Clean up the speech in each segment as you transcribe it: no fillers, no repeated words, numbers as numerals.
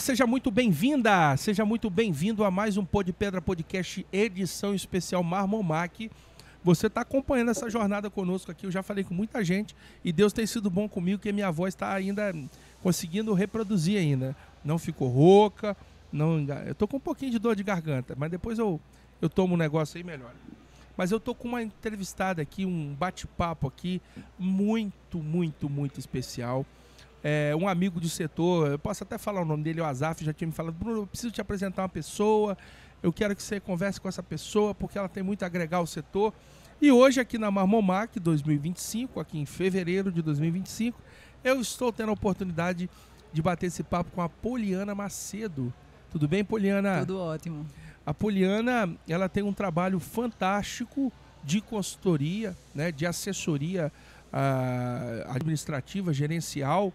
seja muito bem-vinda, seja muito bem-vindo a mais um Pô de Pedra Podcast, edição especial Marmomac. Você está acompanhando essa jornada conosco aqui, eu já falei com muita gente e Deus tem sido bom comigo, que a minha voz está ainda conseguindo reproduzir ainda. Não ficou rouca, eu estou com um pouquinho de dor de garganta, mas depois eu tomo um negócio aí melhor. Mas eu estou com uma entrevistada aqui, um bate-papo aqui muito especial. Um amigo do setor, eu posso até falar o nome dele, o Azaf, já tinha me falado: Bruno, eu preciso te apresentar uma pessoa, eu quero que você converse com essa pessoa, porque ela tem muito a agregar ao setor. E hoje aqui na Marmomac 2025, aqui em fevereiro de 2025, eu estou tendo a oportunidade de bater esse papo com a Poliana Macedo. Tudo bem, Poliana? Tudo ótimo. A Poliana, ela tem um trabalho fantástico de consultoria, né, de assessoria administrativa, gerencial.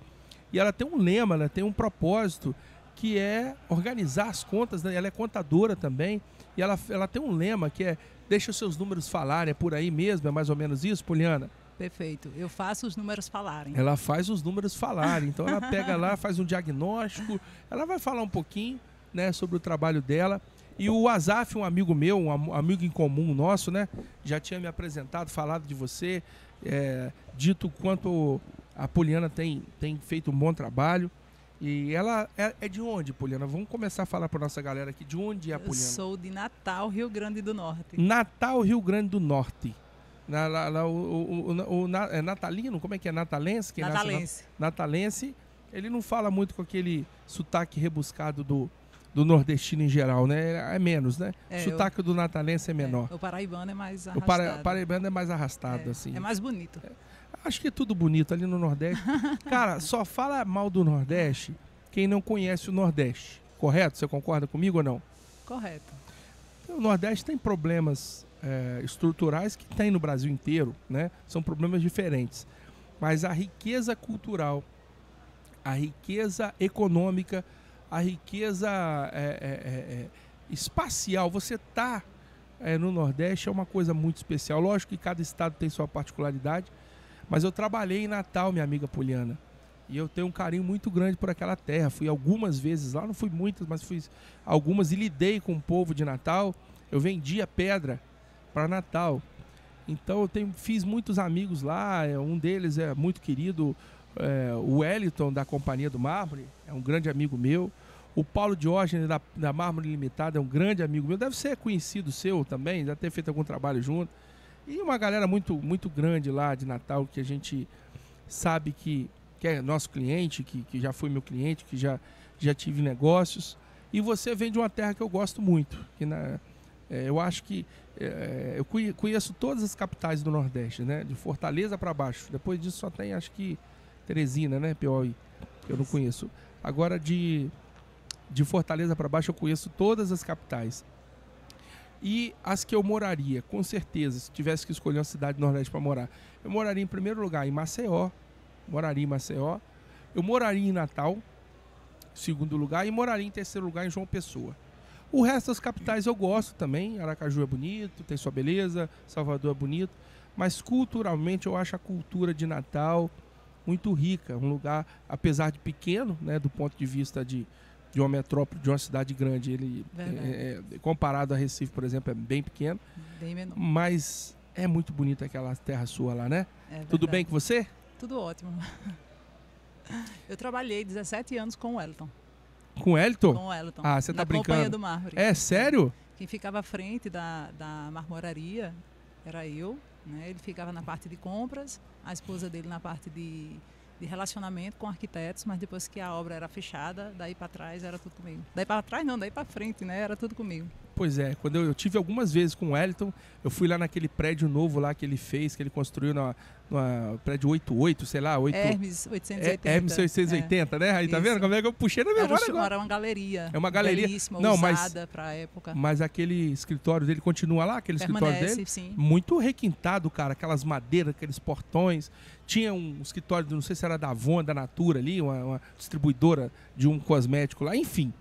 E ela tem um lema, ela tem um propósito, que é organizar as contas, né? Ela é contadora também, e ela tem um lema que é: deixa os seus números falarem. É por aí mesmo? É mais ou menos isso, Poliana? Perfeito. Eu faço os números falarem. Ela faz os números falarem. Então ela pega lá, faz um diagnóstico, ela vai falar um pouquinho, né, sobre o trabalho dela. E o Azaf, um amigo meu, um amigo em comum nosso, né, já tinha me apresentado, falado de você, dito o quanto a Poliana tem feito um bom trabalho. E ela é de onde, Poliana? Vamos começar a falar para nossa galera aqui. De onde é a Poliana? Eu sou de Natal, Rio Grande do Norte. Natal, Rio Grande do Norte. É natalino? Como é que é? Natalense? Natalense. Natalense. Ele não fala muito com aquele sotaque rebuscado do nordestino em geral, né? É menos, né? O sotaque do natalense é menor. O paraibano é mais arrastado. O paraibano é mais arrastado, assim. É mais bonito. Acho que é tudo bonito ali no Nordeste. Cara, só fala mal do Nordeste quem não conhece o Nordeste. Correto? Você concorda comigo ou não? Correto. O Nordeste tem problemas estruturais que tem no Brasil inteiro, né? São problemas diferentes. Mas a riqueza cultural, a riqueza econômica, a riqueza espacial, você tá no Nordeste é uma coisa muito especial. Lógico que cada estado tem sua particularidade, mas eu trabalhei em Natal, minha amiga Poliana, e eu tenho um carinho muito grande por aquela terra. Fui algumas vezes lá, não fui muitas, mas fui algumas, e lidei com o povo de Natal. Eu vendia pedra para Natal, então fiz muitos amigos lá. Um deles é muito querido, o Wellington, da Companhia do Mármore, é um grande amigo meu. O Paulo Diógenes, da Mármore Limitada, é um grande amigo meu, deve ser conhecido seu também, já ter feito algum trabalho junto. E uma galera muito grande lá de Natal, que a gente sabe que é nosso cliente, que já foi meu cliente, que já tive negócios. E você vem de uma terra que eu gosto muito. Eu acho que eu conheço todas as capitais do Nordeste, né? De Fortaleza para baixo. Depois disso só tem, acho que, Teresina, né? Piauí, que eu não conheço. Agora, de Fortaleza para baixo, eu conheço todas as capitais. E as que eu moraria, com certeza, se tivesse que escolher uma cidade do Nordeste para morar, eu moraria em primeiro lugar em Maceió. Eu moraria em Natal, em segundo lugar, e moraria em terceiro lugar em João Pessoa. O resto das capitais eu gosto também. Aracaju é bonito, tem sua beleza, Salvador é bonito, mas culturalmente eu acho a cultura de Natal muito rica. Um lugar, apesar de pequeno, né, do ponto de vista de uma metrópole, de uma cidade grande, ele comparado a Recife, por exemplo, é bem pequeno. Bem menor. Mas é muito bonita aquela terra sua lá, né? Tudo bem com você? Tudo ótimo. Eu trabalhei 17 anos com o Wellington. Com o Wellington? Com o Wellington. Ah, você tá brincando? Na Companhia do Mármore. É, sério? Quem ficava à frente da marmoraria era eu, né? Ele ficava na parte de compras, a esposa dele na parte de relacionamento com arquitetos, mas depois que a obra era fechada, daí para trás era tudo comigo. Daí para trás não, daí para frente, né? Era tudo comigo. Pois é, quando eu tive algumas vezes com o Wellington, eu fui lá naquele prédio novo lá que ele fez, que ele construiu no prédio 88, sei lá, Hermes 880. Hermes 880, né? Aí, tá vendo como é que eu puxei na memória agora? Era uma galeria. É uma galeria. Belíssima, usada para a época. Mas aquele escritório dele continua lá, aquele escritório dele? Sim. Muito requintado, cara, aquelas madeiras, aqueles portões. Tinha um escritório, não sei se era da Avon, da Natura ali, uma distribuidora de um cosmético lá, enfim.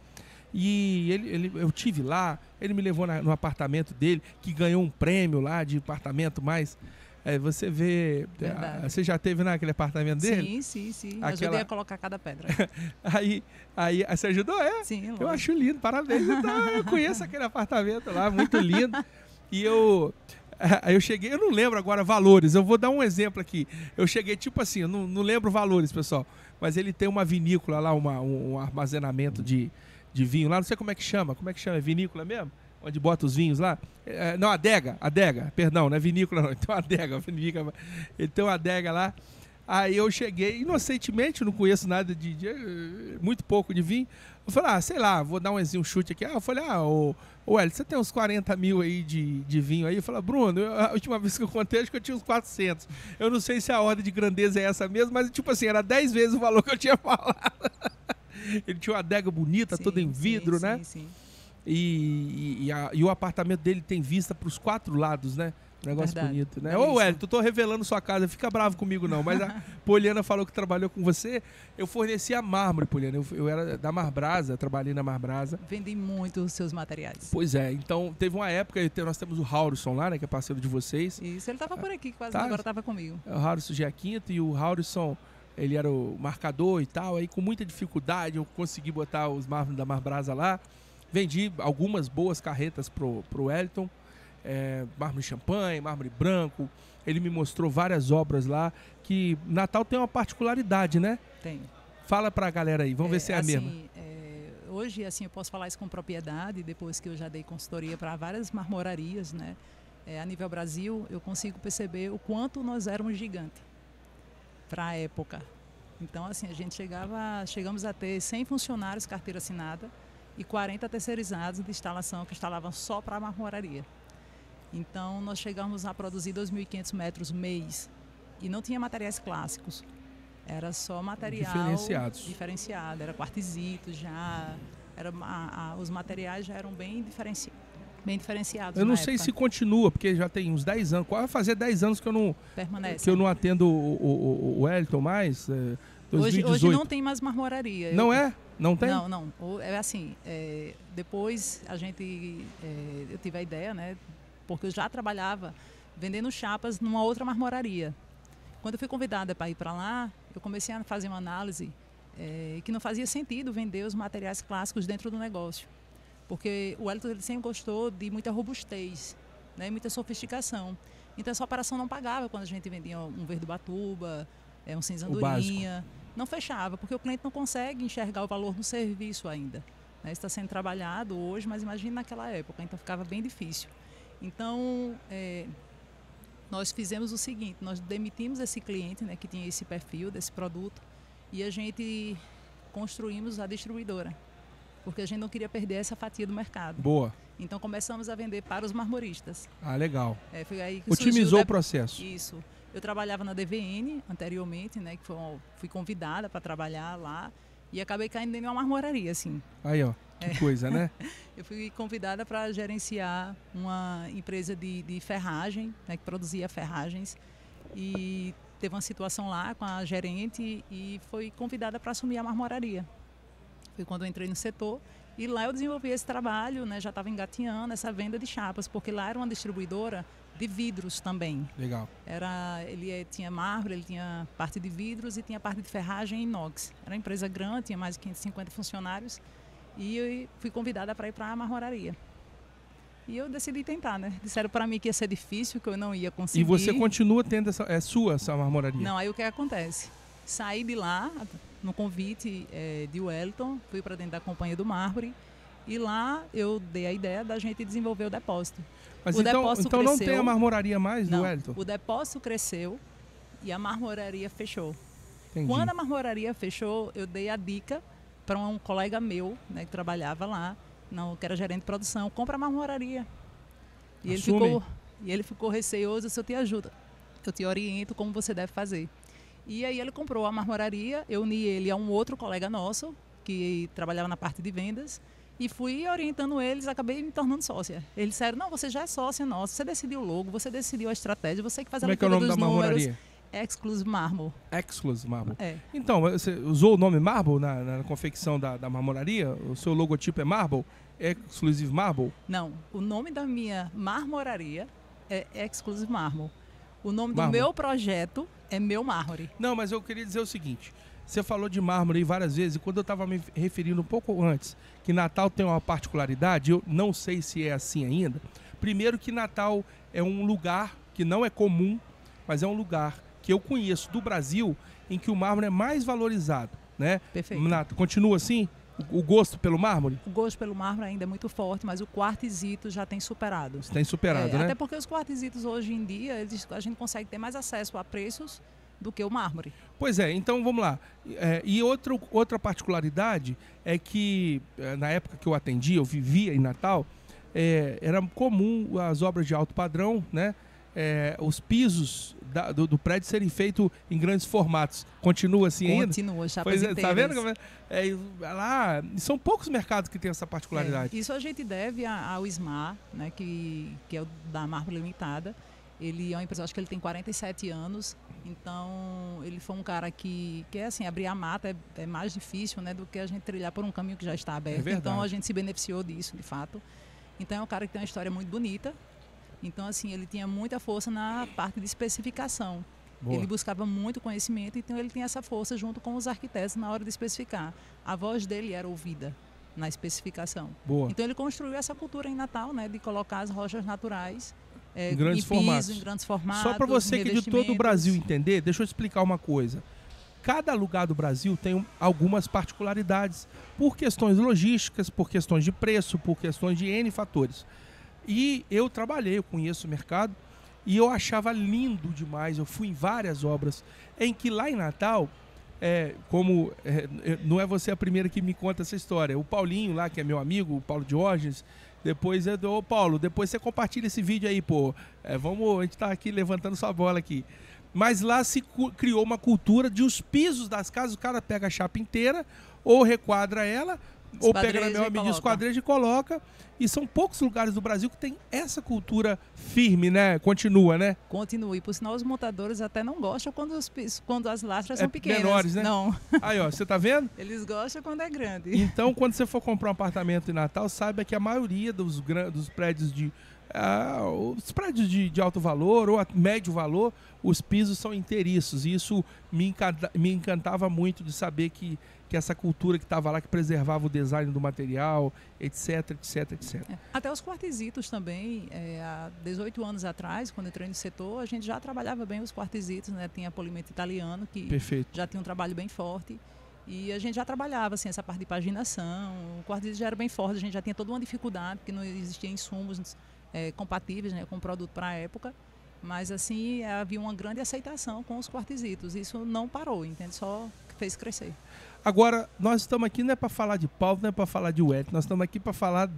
E eu tive lá, ele me levou no apartamento dele, que ganhou um prêmio lá de apartamento mais você vê... Você já teve naquele apartamento dele? Sim. Ajudei a colocar cada pedra. aí você ajudou, é? Sim, lógico. Eu acho lindo, parabéns. Então, eu conheço aquele apartamento lá, muito lindo. E eu cheguei, eu não lembro agora valores, eu vou dar um exemplo aqui. Eu cheguei tipo assim, eu não lembro valores, pessoal, mas ele tem uma vinícola lá, um armazenamento de vinho lá, não sei como é que chama, é vinícola mesmo? Onde bota os vinhos lá? Não, adega, perdão, não é vinícola não, então adega, ele tem uma adega lá. Aí eu cheguei, inocentemente, não conheço nada muito pouco de vinho. Eu falei, sei lá, vou dar um chute aqui. Eu falei, Hélio, você tem uns 40 mil aí de vinho aí? Eu falei, Bruno, a última vez que eu contei, acho que eu tinha uns 400. Eu não sei se a ordem de grandeza é essa mesmo, mas tipo assim, era 10 vezes o valor que eu tinha falado. Ele tinha uma adega bonita, toda em vidro, né? Sim. E o apartamento dele tem vista para os 4 lados, né? Negócio Verdade. bonito, né? Ô, Hélio, tô revelando sua casa, fica bravo comigo não, mas a Poliana falou que trabalhou com você, eu fornecia mármore, Poliana, eu era da Marbrasa, trabalhei na Marbrasa. Vendi muito os seus materiais. Pois é, então teve uma época, nós temos o Haurisson lá, né, que é parceiro de vocês. Isso, ele tava por aqui, quase agora tava comigo. O Haurisson Giaquinto e o Haurisson, ele era o marcador e tal, aí com muita dificuldade eu consegui botar os mármores da Marbrasa lá, vendi algumas boas carretas pro Wellington. Mármore champanhe, mármore branco. Ele me mostrou várias obras lá, que Natal tem uma particularidade, né? Tem. Fala pra galera aí, vamos ver se é assim, a mesma. Hoje, assim, eu posso falar isso com propriedade, depois que eu já dei consultoria para várias marmorarias, né? A nível Brasil, eu consigo perceber o quanto nós éramos gigantes para a época. Então, assim, chegamos a ter 100 funcionários, carteira assinada, e 40 terceirizados de instalação que instalavam só para a marmoraria. Então, nós chegamos a produzir 2.500 metros mês e não tinha materiais clássicos. Era só material diferenciado. Era quartzito já. Os materiais já eram bem diferenciados. Eu não sei se continua, porque já tem uns 10 anos. Vai fazer 10 anos que eu não atendo o Wellington mais. 2018. Hoje não tem mais marmoraria. Não é? Não tem? Não. É assim, depois eu tive a ideia, né? Porque eu já trabalhava vendendo chapas numa outra marmoraria. Quando eu fui convidada para ir para lá, eu comecei a fazer uma análise que não fazia sentido vender os materiais clássicos dentro do negócio. Porque o Wellington ele sempre gostou de muita robustez, né, muita sofisticação. Então essa operação não pagava quando a gente vendia um verde batuba, um cinza andorinha. Não fechava, porque o cliente não consegue enxergar o valor no serviço ainda. Né, está sendo trabalhado hoje, mas imagine naquela época, então ficava bem difícil. Então, nós fizemos o seguinte, nós demitimos esse cliente, né, que tinha esse perfil desse produto, e a gente construímos a distribuidora, porque a gente não queria perder essa fatia do mercado. Boa. Então começamos a vender para os marmoristas. Ah, legal. Foi aí que otimizou o processo. Isso. Eu trabalhava na DVN anteriormente, né, que fui convidada para trabalhar lá, e acabei caindo em uma marmoraria, assim. Aí, ó. Que coisa, né? Eu fui convidada para gerenciar uma empresa de ferragem, né, que produzia ferragens. E teve uma situação lá com a gerente e fui convidada para assumir a marmoraria. Foi quando eu entrei no setor. E lá eu desenvolvi esse trabalho, né, já estava engatinhando essa venda de chapas, porque lá era uma distribuidora de vidros também. Legal. Ele tinha mármore, ele tinha parte de vidros e tinha parte de ferragem inox. Era uma empresa grande, tinha mais de 550 funcionários. E eu fui convidada para ir para a marmoraria. E eu decidi tentar, né? Disseram para mim que ia ser difícil, que eu não ia conseguir. E você continua tendo essa marmoraria? Não, aí o que acontece? Saí de lá, no convite de Wellington, fui para dentro da Companhia do Mármore. E lá eu dei a ideia da gente desenvolver o depósito. Mas então não tem a marmoraria mais do Wellington? O depósito cresceu e a marmoraria fechou. Entendi. Quando a marmoraria fechou, eu dei a dica para um colega meu, né, que trabalhava lá, que era gerente de produção, compra a marmoraria. E ele ficou receoso, se eu te ajudo, eu te oriento como você deve fazer. E aí ele comprou a marmoraria, eu uni ele a um outro colega nosso, que trabalhava na parte de vendas, e fui orientando eles, acabei me tornando sócia. Eles disseram, não, você já é sócia nossa, você decidiu o logo, você decidiu a estratégia, você que faz a leitura dos números. Como é que é o nome da marmoraria? Exclusive Marble. Exclusive Marble. Então, você usou o nome Marble na confecção da marmoraria? O seu logotipo é Marble? Exclusive Marble? Não, o nome da minha marmoraria é Exclusive Marble. O nome do Mármore. meu projeto é Meu Mármore. Não, mas eu queria dizer o seguinte. Você falou de mármore aí várias vezes, e quando eu estava me referindo um pouco antes, que Natal tem uma particularidade, eu não sei se é assim ainda. Primeiro que Natal é um lugar que não é comum, mas é um lugar que eu conheço do Brasil em que o mármore é mais valorizado, né? Perfeito. Continua assim? O gosto pelo mármore? O gosto pelo mármore ainda é muito forte, mas o quartzito já tem superado. Tem superado, né? Até porque os quartzitos hoje em dia, a gente consegue ter mais acesso a preços do que o mármore. Pois é, então vamos lá. E outra particularidade é que, na época que eu atendia, eu vivia em Natal, era comum as obras de alto padrão, né? Os pisos do prédio serem feitos em grandes formatos. Continua assim ainda? Continua, chapas inteiras. Tá vendo? Lá, são poucos mercados que têm essa particularidade. Isso a gente deve ao SMAR, né, que é o da Mármore Limitada. Ele é uma empresa, acho que ele tem 47 anos, então ele foi um cara que assim, abrir a mata é mais difícil, né, do que a gente trilhar por um caminho que já está aberto. Então a gente se beneficiou disso, de fato. Então é um cara que tem uma história muito bonita. Então, assim, ele tinha muita força na parte de especificação. Boa. Ele buscava muito conhecimento, então ele tinha essa força junto com os arquitetos na hora de especificar. A voz dele era ouvida na especificação. Boa. Então ele construiu essa cultura em Natal, né, de colocar as rochas naturais em grandes formatos. Em grandes formatos. Só para você que é de todo o Brasil entender, deixa eu explicar uma coisa. Cada lugar do Brasil tem algumas particularidades por questões logísticas, por questões de preço, por questões de N fatores. E eu conheço o mercado, e eu achava lindo demais. Eu fui em várias obras em que lá em Natal, não é você a primeira que me conta essa história. O Paulinho lá, que é meu amigo, o Paulo Diógenes, depois Paulo, depois você compartilha esse vídeo aí, pô. A gente tá aqui levantando sua bola aqui. Mas lá se criou uma cultura de os pisos das casas, o cara pega a chapa inteira, ou requadra ela, ou pega na mesma medida, esquadreja e coloca. E são poucos lugares do Brasil que tem essa cultura firme, né? Continua, né? Continua. E por sinal, os montadores até não gostam quando as lastras são pequenas. Menores, né? Não. Aí, ó, você tá vendo? Eles gostam quando é grande. Então, quando você for comprar um apartamento em Natal, saiba que a maioria dos prédios os prédios de alto valor ou médio valor, os pisos são inteiriços. E isso me encantava muito de saber que essa cultura que estava lá, que preservava o design do material, etc, etc, etc. Até os quartzitos também, há 18 anos atrás, quando entrei no setor, a gente já trabalhava bem os quartzitos, né? Tinha polimento italiano, que Perfeito. Já tinha um trabalho bem forte. E a gente já trabalhava assim, essa parte de paginação, o quartzito já era bem forte, a gente já tinha toda uma dificuldade, porque não existia insumos compatíveis, né, com o produto para a época. Mas assim, havia uma grande aceitação com os quartzitos. Isso não parou, entende? Só fez crescer. Agora, nós estamos aqui não é para falar de Paulo, não é para falar de Wellington, nós estamos aqui para falar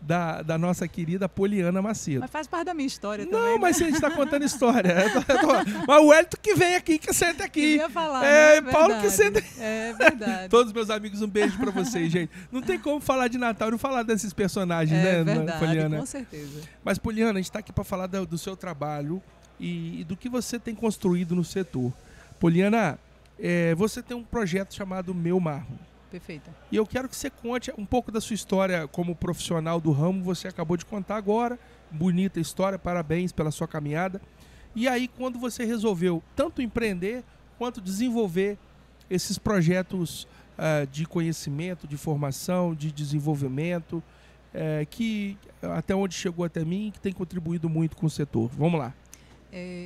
da nossa querida Poliana Macedo. Mas faz parte da minha história também. Não, né? mas a gente está contando história. Mas o Wellington que vem aqui, que senta aqui. Eu ia falar, né? Paulo que senta. É verdade. Todos os meus amigos, um beijo para vocês, gente. Não tem como falar de Natal e não falar desses personagens, né, verdade, Poliana? Com certeza. Mas, Poliana, a gente está aqui para falar do seu trabalho e do que você tem construído no setor. Poliana, você tem um projeto chamado Meu Mármore. Perfeito. E eu quero que você conte um pouco da sua história como profissional do ramo. Você acabou de contar agora, bonita história, parabéns pela sua caminhada. E aí, quando você resolveu tanto empreender quanto desenvolver esses projetos de conhecimento, de formação, de desenvolvimento, que até onde chegou até mim, que tem contribuído muito com o setor. Vamos lá.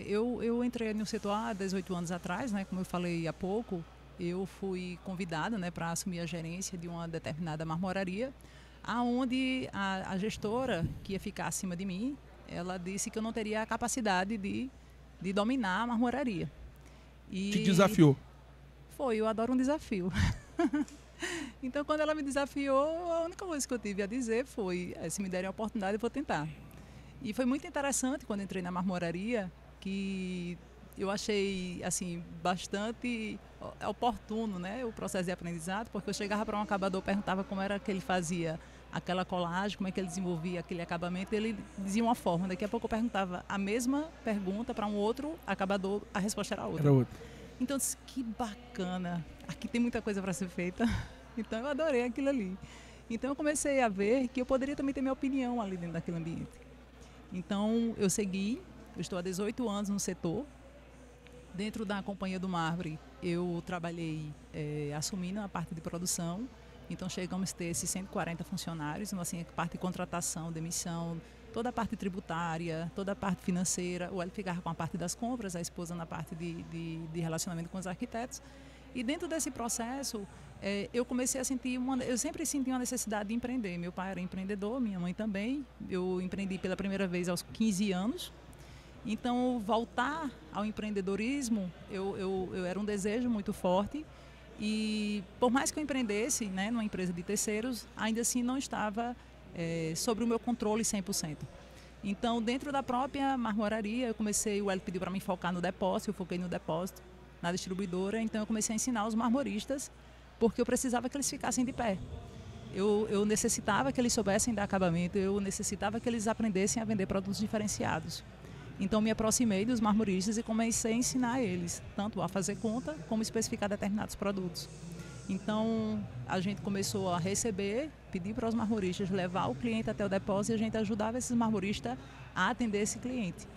Eu entrei no setor há 18 anos atrás, né, como eu falei há pouco. Eu fui convidada, né, para assumir a gerência de uma determinada marmoraria, aonde a gestora que ia ficar acima de mim, ela disse que eu não teria a capacidade de dominar a marmoraria. E te desafiou? Foi, eu adoro um desafio. Então, quando ela me desafiou, a única coisa que eu tive a dizer foi, se me derem a oportunidade, eu vou tentar. E foi muito interessante quando entrei na marmoraria, que eu achei assim bastante oportuno, né, o processo de aprendizado, porque eu chegava para um acabador, perguntava como era que ele fazia aquela colagem, como é que ele desenvolvia aquele acabamento, ele dizia uma forma, daqui a pouco eu perguntava a mesma pergunta para um outro acabador, a resposta era outra. Então eu disse, que bacana, aqui tem muita coisa para ser feita. Então eu adorei aquilo ali. Então eu comecei a ver que eu poderia também ter minha opinião ali dentro daquele ambiente. Então eu segui Eu estou há 18 anos no setor. Dentro da Companhia do Mármore, eu trabalhei assumindo a parte de produção. Então, chegamos a ter esses 140 funcionários, então, assim, a parte de contratação, demissão, toda a parte tributária, toda a parte financeira. O Hélio ficava com a parte das compras, a esposa na parte de relacionamento com os arquitetos. E dentro desse processo, eu comecei a sentir eu sempre senti uma necessidade de empreender. Meu pai era empreendedor, minha mãe também. Eu empreendi pela primeira vez aos 15 anos. Então, voltar ao empreendedorismo, eu era um desejo muito forte. E por mais que eu empreendesse, né, numa empresa de terceiros, ainda assim não estava sobre o meu controle 100%. Então, dentro da própria marmoraria, o Hélio pediu para mim focar no depósito, eu foquei no depósito, na distribuidora. Então, eu comecei a ensinar os marmoristas, porque eu precisava que eles ficassem de pé. Eu necessitava que eles soubessem dar acabamento, eu necessitava que eles aprendessem a vender produtos diferenciados. Então, me aproximei dos marmoristas e comecei a ensinar eles, tanto a fazer conta, como especificar determinados produtos. Então, a gente começou a receber, pedir para os marmoristas levar o cliente até o depósito e a gente ajudava esses marmoristas a atender esse cliente.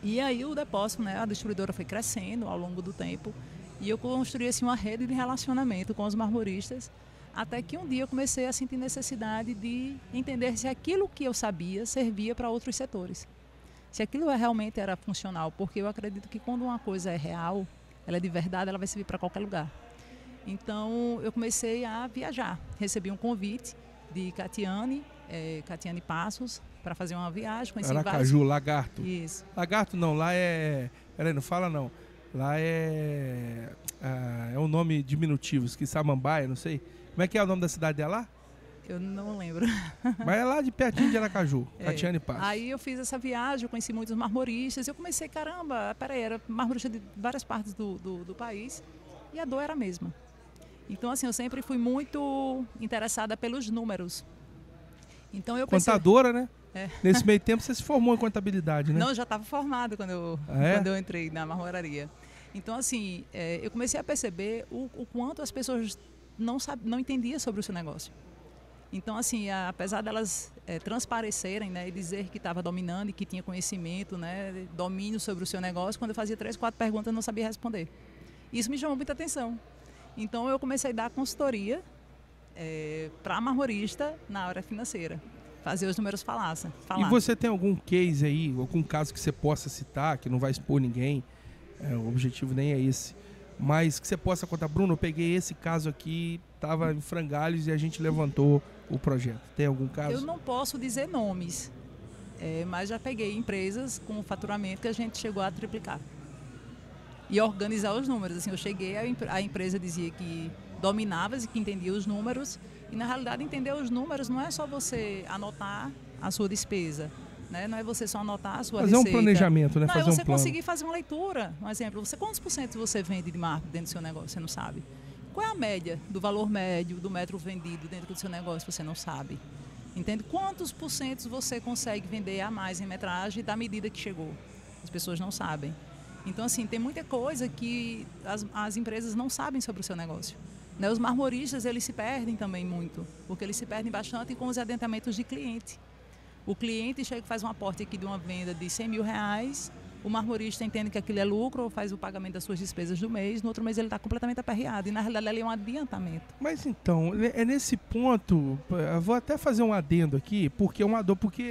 E aí, o depósito, né, a distribuidora foi crescendo ao longo do tempo e eu construí assim, uma rede de relacionamento com os marmoristas, até que um dia eu comecei a sentir necessidade de entender se aquilo que eu sabia servia para outros setores. Se aquilo realmente era funcional, porque eu acredito que quando uma coisa é real, ela é de verdade, ela vai servir para qualquer lugar. Então, eu comecei a viajar. Recebi um convite de Catiane Passos, para fazer uma viagem. Aracaju, Lagarto. Isso. Lagarto não, lá é... Peraí, não fala não. Lá é um nome diminutivo, que Samambaia, não sei. Como é que é o nome da cidade dela lá? Eu não lembro. Mas é lá de pertinho de Aracaju, Catiane Passos. Aí eu fiz essa viagem, eu conheci muitos marmoristas. Eu comecei, caramba, peraí, era marmorista de várias partes do país. E a dor era a mesma. Então, assim, eu sempre fui muito interessada pelos números. Então, eu pensei... Contadora, né? Nesse meio tempo, você se formou em contabilidade, né? Não, eu já estava formada quando eu entrei na marmoraria. Então, assim, eu comecei a perceber o quanto as pessoas não entendiam sobre o seu negócio. Então, assim, apesar delas transparecerem, né, e dizer que estava dominando e que tinha conhecimento, né, domínio sobre o seu negócio, quando eu fazia 3, 4 perguntas, eu não sabia responder. Isso me chamou muita atenção. Então, eu comecei a dar consultoria para marmorista na área financeira. Fazer os números falar. E você tem algum case aí, algum caso que você possa citar, que não vai expor ninguém, o objetivo nem é esse, mas que você possa contar, Bruno, eu peguei esse caso aqui, estava em frangalhos e a gente levantou o projeto. Tem algum caso? Eu não posso dizer nomes, mas já peguei empresas com faturamento que a gente chegou a triplicar. E organizar os números. Assim, eu cheguei, a empresa dizia que dominava e que entendia os números. E, na realidade, entender os números não é só você anotar a sua despesa. Né? Não é você só anotar a sua receita. Fazer um planejamento, né? Não, fazer é você um plano. conseguir fazer uma leitura. Um exemplo, quantos por cento você vende de marketing dentro do seu negócio? Você não sabe. Qual é a média do valor médio do metro vendido dentro do seu negócio? Você não sabe. Entende? Quantos por cento você consegue vender a mais em metragem da medida que chegou? As pessoas não sabem. Então, assim, tem muita coisa que as empresas não sabem sobre o seu negócio. Né? Os marmoristas, eles se perdem também muito, porque eles se perdem bastante com os adiantamentos de cliente. O cliente chega e faz um aporte aqui de uma venda de R$100 mil, o marmorista entende que aquilo é lucro, faz o pagamento das suas despesas do mês, no outro mês ele está completamente aperreado, e na realidade ele é um adiantamento. Mas então, é nesse ponto, eu vou até fazer um adendo aqui, porque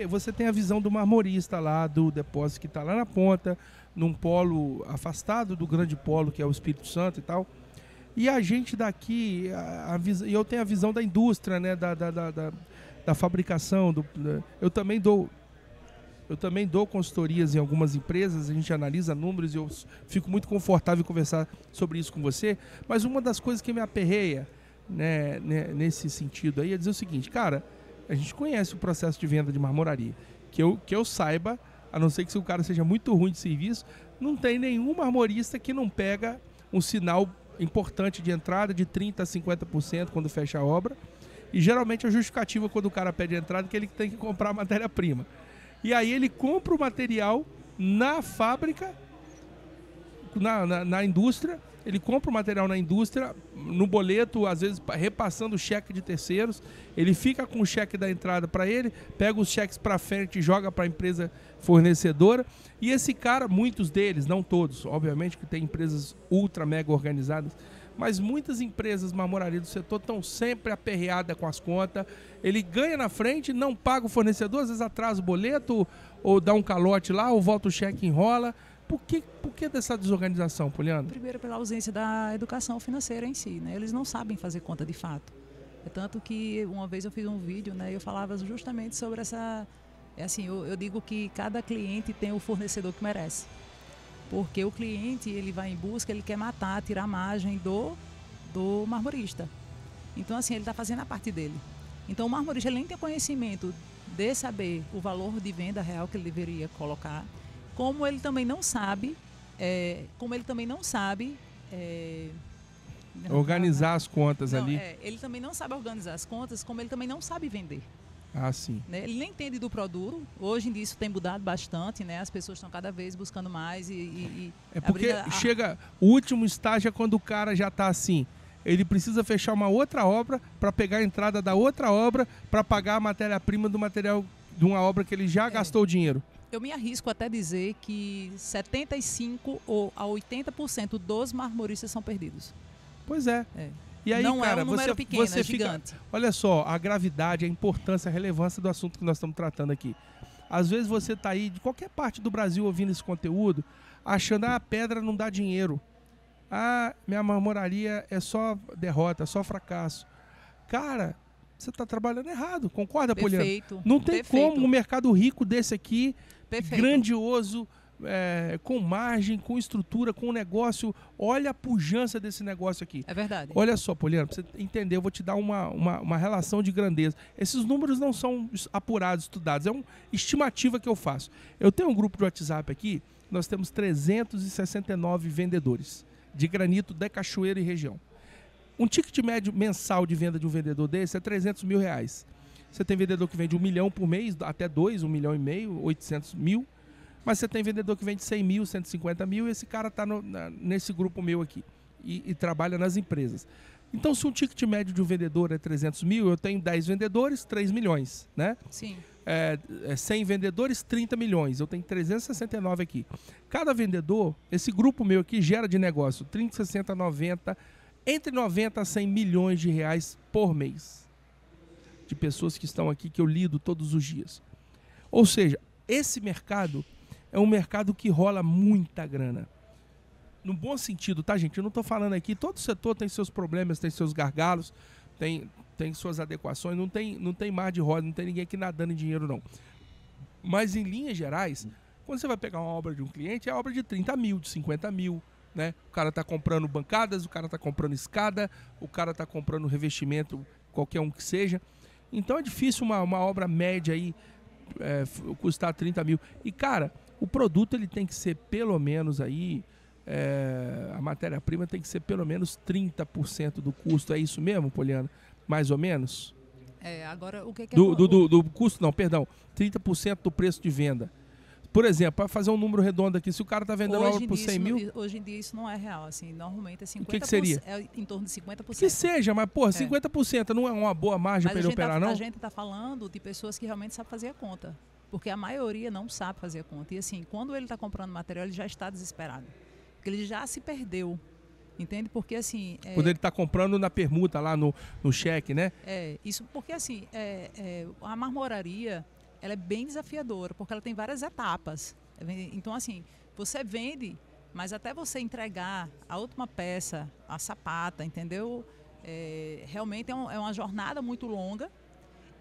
você tem a visão do marmorista lá, do depósito que está lá na ponta, num polo afastado do grande polo que é o Espírito Santo e tal. E a gente daqui, eu tenho a visão da indústria, né, da fabricação. Eu também dou consultorias em algumas empresas, a gente analisa números e eu fico muito confortável em conversar sobre isso com você. Mas uma das coisas que me aperreia, né, nesse sentido aí é dizer o seguinte, cara, a gente conhece o processo de venda de marmoraria. Que eu saiba, a não ser que se o cara seja muito ruim de serviço, não tem nenhum marmorista que não pega um sinal importante de entrada de 30% a 50% quando fecha a obra. E geralmente a justificativa quando o cara pede entrada é que ele tem que comprar a matéria-prima. E aí ele compra o material na fábrica, na indústria, Ele compra o material na indústria, no boleto, às vezes repassando o cheque de terceiros. Ele fica com o cheque da entrada para ele, pega os cheques para frente e joga para a empresa fornecedora. E esse cara, muitos deles, não todos, obviamente que tem empresas ultra mega organizadas, mas muitas empresas marmoraria do setor estão sempre aperreadas com as contas. Ele ganha na frente, não paga o fornecedor, às vezes atrasa o boleto, ou dá um calote lá, ou volta o cheque e enrola. Por que dessa desorganização, Poliana? Primeiro, pela ausência da educação financeira em si, né? Eles não sabem fazer conta de fato. É tanto que uma vez eu fiz um vídeo, né? E eu falava justamente sobre essa... eu digo que cada cliente tem o fornecedor que merece. Porque o cliente, ele vai em busca, ele quer matar, tirar a margem do marmorista. Então, assim, ele está fazendo a parte dele. Então, o marmorista, ele nem tem conhecimento de saber o valor de venda real que ele deveria colocar, como ele também não sabe, organizar as contas ali. Ele também não sabe organizar as contas, como ele também não sabe vender. Ah, sim. Né? Ele nem entende do produto. Hoje em dia isso tem mudado bastante, né? As pessoas estão cada vez buscando mais É porque chega... O último estágio é quando o cara já está assim. Ele precisa fechar uma outra obra para pegar a entrada da outra obra para pagar a matéria-prima do material de uma obra que ele já gastou o dinheiro. Eu me arrisco até dizer que 75% ou a 80% dos marmoristas são perdidos. Pois é. E aí, não cara, é um número pequeno, você é gigante. Olha só, a gravidade, a importância, a relevância do assunto que nós estamos tratando aqui. Às vezes você está aí de qualquer parte do Brasil ouvindo esse conteúdo, achando, a pedra não dá dinheiro. Minha marmoraria é só derrota, é só fracasso. Cara, você está trabalhando errado, concorda, Poliana? Perfeito. Não tem como um mercado rico desse aqui, grandioso, com margem, com estrutura, com negócio. Olha a pujança desse negócio aqui. É verdade. Olha só, Poliana, para você entender, eu vou te dar uma relação de grandeza. Esses números não são apurados, estudados, é uma estimativa que eu faço. Eu tenho um grupo de WhatsApp aqui, nós temos 369 vendedores de granito da Cachoeira e região. Um ticket médio mensal de venda de um vendedor desse é 300 mil reais. Você tem vendedor que vende 1 milhão por mês, até 2, 1 milhão e meio, 800 mil. Mas você tem vendedor que vende 100 mil, 150 mil, e esse cara está nesse grupo meu aqui e trabalha nas empresas. Então, se um ticket médio de um vendedor é 300 mil, eu tenho 10 vendedores, 3 milhões, né? Sim. 100 vendedores, 30 milhões. Eu tenho 369 aqui. Cada vendedor, esse grupo meu aqui gera de negócio 30, 60, 90, entre 90 a 100 milhões de reais por mês. De pessoas que estão aqui, que eu lido todos os dias. Ou seja, esse mercado é um mercado que rola muita grana. No bom sentido, tá, gente? Eu não estou falando aqui, todo setor tem seus problemas, tem seus gargalos, tem suas adequações, não tem mar de roda, não tem ninguém aqui nadando em dinheiro, não. Mas, em linhas gerais, quando você vai pegar uma obra de um cliente, é obra de 30 mil, de 50 mil, né? O cara está comprando bancadas, o cara está comprando escada, o cara está comprando revestimento, qualquer um que seja. Então, é difícil uma obra média aí custar 30 mil. E, cara, o produto ele tem que ser pelo menos aí... a matéria-prima tem que ser pelo menos 30% do custo. É isso mesmo, Poliana? Mais ou menos? Agora, o que é... Do custo, não, perdão. 30% do preço de venda. Por exemplo, para fazer um número redondo aqui, se o cara está vendendo obra por 100 mil... Hoje em dia isso não é real, assim, normalmente é 50%. O que seria? É em torno de 50%. Que seja, mas, porra, 50% não é uma boa margem para ele operar, não? A gente está falando de pessoas que realmente sabem fazer a conta. Porque a maioria não sabe fazer a conta. E assim, quando ele está comprando material, ele já está desesperado. Porque ele já se perdeu, entende? Porque assim... Quando ele está comprando na permuta lá no cheque, né? Isso porque assim, a marmoraria, ela é bem desafiadora, porque ela tem várias etapas. Então assim, você vende, mas até você entregar a última peça, a sapata, entendeu? Realmente é uma jornada muito longa.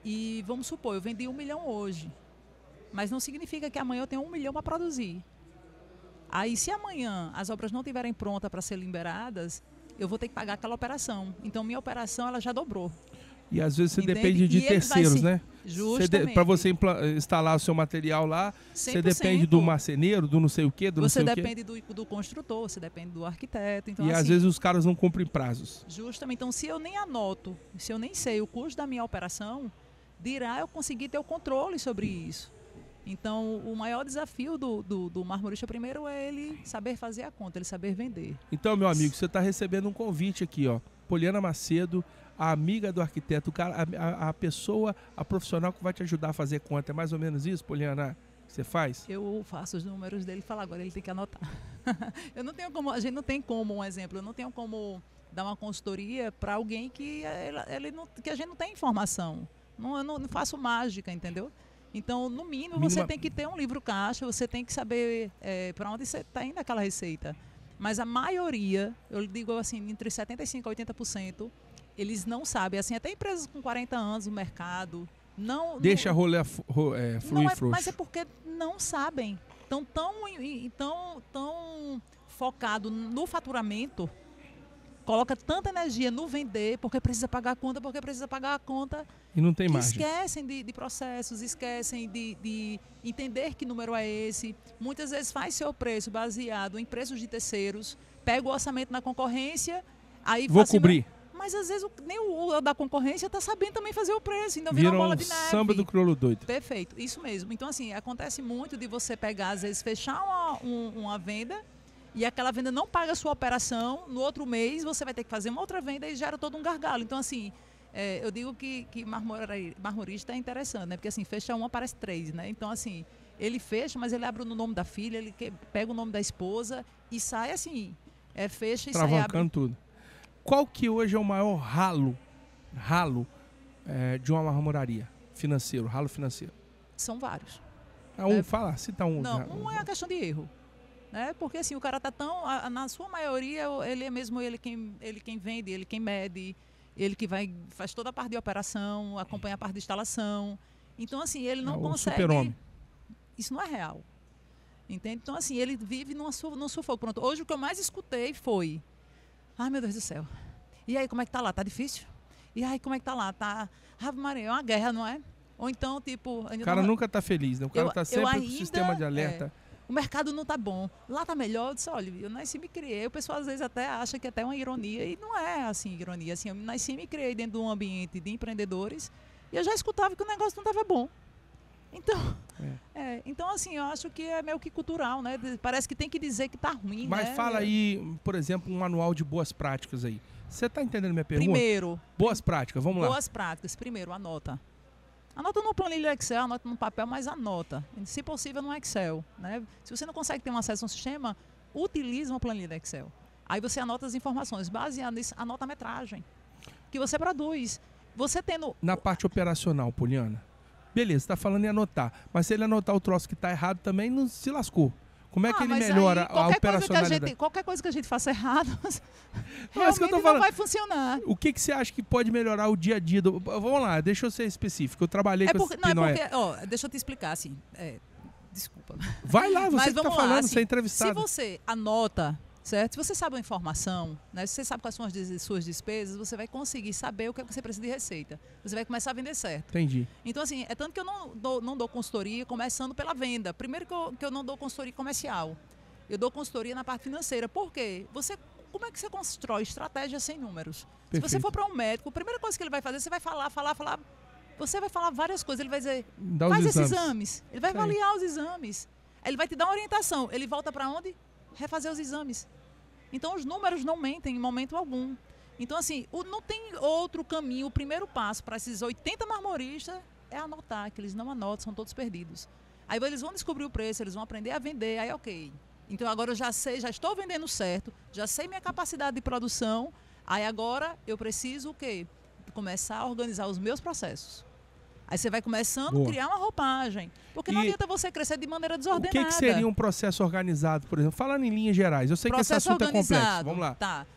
E vamos supor, eu vendi 1 milhão hoje, mas não significa que amanhã eu tenho 1 milhão para produzir. Aí, se amanhã as obras não estiverem prontas para ser liberadas, eu vou ter que pagar aquela operação. Então, minha operação ela já dobrou. E às vezes você depende de terceiros, né? Justamente. Para você instalar o seu material lá, 100%. Você depende do marceneiro, do não sei o quê, do não sei o quê. Você depende do construtor, você depende do arquiteto. Então, e às vezes os caras não cumprem prazos. Justamente. Então, se eu nem anoto, se eu nem sei o custo da minha operação, dirá eu conseguir ter o controle sobre isso. Então, o maior desafio do marmorista primeiro é ele saber fazer a conta, ele saber vender. Então, meu amigo, você está recebendo um convite aqui, ó. Poliana Macedo, a amiga do arquiteto, o cara, a pessoa, a profissional que vai te ajudar a fazer conta. É mais ou menos isso, Poliana, que você faz? Eu faço os números dele e falo, agora ele tem que anotar. Eu não tenho como, a gente não tem como, um exemplo, eu não tenho como dar uma consultoria para alguém que, que a gente não tem informação. Eu não faço mágica, entendeu? Então, no mínimo, você tem que ter um livro caixa, você tem que saber para onde você está indo aquela receita. Mas a maioria, eu digo assim, entre 75% e 80%, eles não sabem. Assim, até empresas com 40 anos no mercado, deixa rolê fluir frouxo. Mas é porque não sabem. Estão tão focado no faturamento, coloca tanta energia no vender, porque precisa pagar a conta, e não tem margem. Esquecem de processos, esquecem de entender que número é esse. Muitas vezes faz seu preço baseado em preços de terceiros, pega o orçamento na concorrência, aí vou cobrir. Mas às vezes nem o da concorrência está sabendo também fazer o preço, então vira uma bola de neve. Samba do crioulo doido. Perfeito, isso mesmo. Então assim, acontece muito de você pegar, às vezes, fechar uma venda e aquela venda não paga a sua operação, no outro mês você vai ter que fazer uma outra venda e gera todo um gargalo. Então assim, eu digo que marmorista é interessante, né? Porque assim, fecha uma, aparece três, né? Então assim, ele fecha, mas ele abre no nome da filha, ele pega o nome da esposa e sai assim, fecha e sai. Travancando tudo. Qual que hoje é o maior ralo de uma marmoraria financeiro, ralo financeiro? São vários. Cita um. Não, um é a questão de erro. Né? Porque assim, o cara está na sua maioria, ele é mesmo ele quem vende, ele quem mede, ele que faz toda a parte de operação, acompanha a parte de instalação. Então assim, ele não consegue... super-homem. Isso não é real. Entende? Então assim, ele vive num sufoco. Pronto, hoje o que eu mais escutei foi: ai, meu Deus do céu. E aí, como é que tá lá? Tá difícil? E aí, como é que tá lá? Tá... Ave Maria, é uma guerra, não é? Ou então, tipo... O cara nunca tá feliz, né? O cara tá sempre com o sistema de alerta. O mercado não tá bom. Lá tá melhor. Eu disse, olha, eu nasci e me criei. O pessoal às vezes até acha que é até uma ironia. E não é assim, ironia. Assim, eu nasci e me criei dentro de um ambiente de empreendedores. E eu já escutava que o negócio não tava bom. Então, então assim, eu acho que é meio que cultural, né? Parece que tem que dizer que tá ruim, mas né? fala aí, por exemplo, um manual de boas práticas aí. Você tá entendendo minha pergunta? Primeiro. Boas práticas, vamos lá. Boas práticas. Primeiro, anota. Anota no planilha Excel, anota no papel, mas anota. Se possível, no Excel, né? Se você não consegue ter um acesso a um sistema, utilize uma planilha Excel. Aí você anota as informações. Baseado nisso, anota a metragem que você produz. Você tendo... Na parte operacional, Poliana. Beleza, você tá falando em anotar. Mas se ele anotar o troço que tá errado também, não se lascou. Como é que ele melhora a operacionalidade? Qualquer coisa que a gente faça errado, realmente não vai funcionar. O que você acha que pode melhorar o dia a dia? Vamos lá, deixa eu ser específico. Eu trabalhei com esse deixa eu te explicar assim. Desculpa. Vai lá, você que tá falando, assim, você é entrevistado. Se você anota, certo? Se você sabe a informação, né? Se você sabe quais são as suas despesas, você vai conseguir saber o que você precisa de receita. Você vai começar a vender certo. Entendi. Então, assim, é tanto que eu não dou consultoria começando pela venda. Primeiro que eu não dou consultoria comercial. Eu dou consultoria na parte financeira. Por quê? Como é que você constrói estratégia sem números? Perfeito. Se você for para um médico, a primeira coisa que ele vai fazer, você vai falar. Você vai falar várias coisas. Ele vai dizer, faz esses exames. Ele vai avaliar os exames. Ele vai te dar uma orientação. Ele volta para onde? Refazer os exames. Então, os números não mentem em momento algum. Então, assim, não tem outro caminho. O primeiro passo para esses 80 marmoristas é anotar, que eles não anotam, são todos perdidos. Aí eles vão descobrir o preço, eles vão aprender a vender, aí ok. Então, agora eu já estou vendendo certo, já sei minha capacidade de produção, aí agora eu preciso o quê? Começar a organizar os meus processos. Aí você vai começando a criar uma roupagem. Porque não adianta você crescer de maneira desordenada. O que seria um processo organizado, por exemplo? Falando em linhas gerais, eu sei que esse assunto é complexo. Vamos lá. Tá.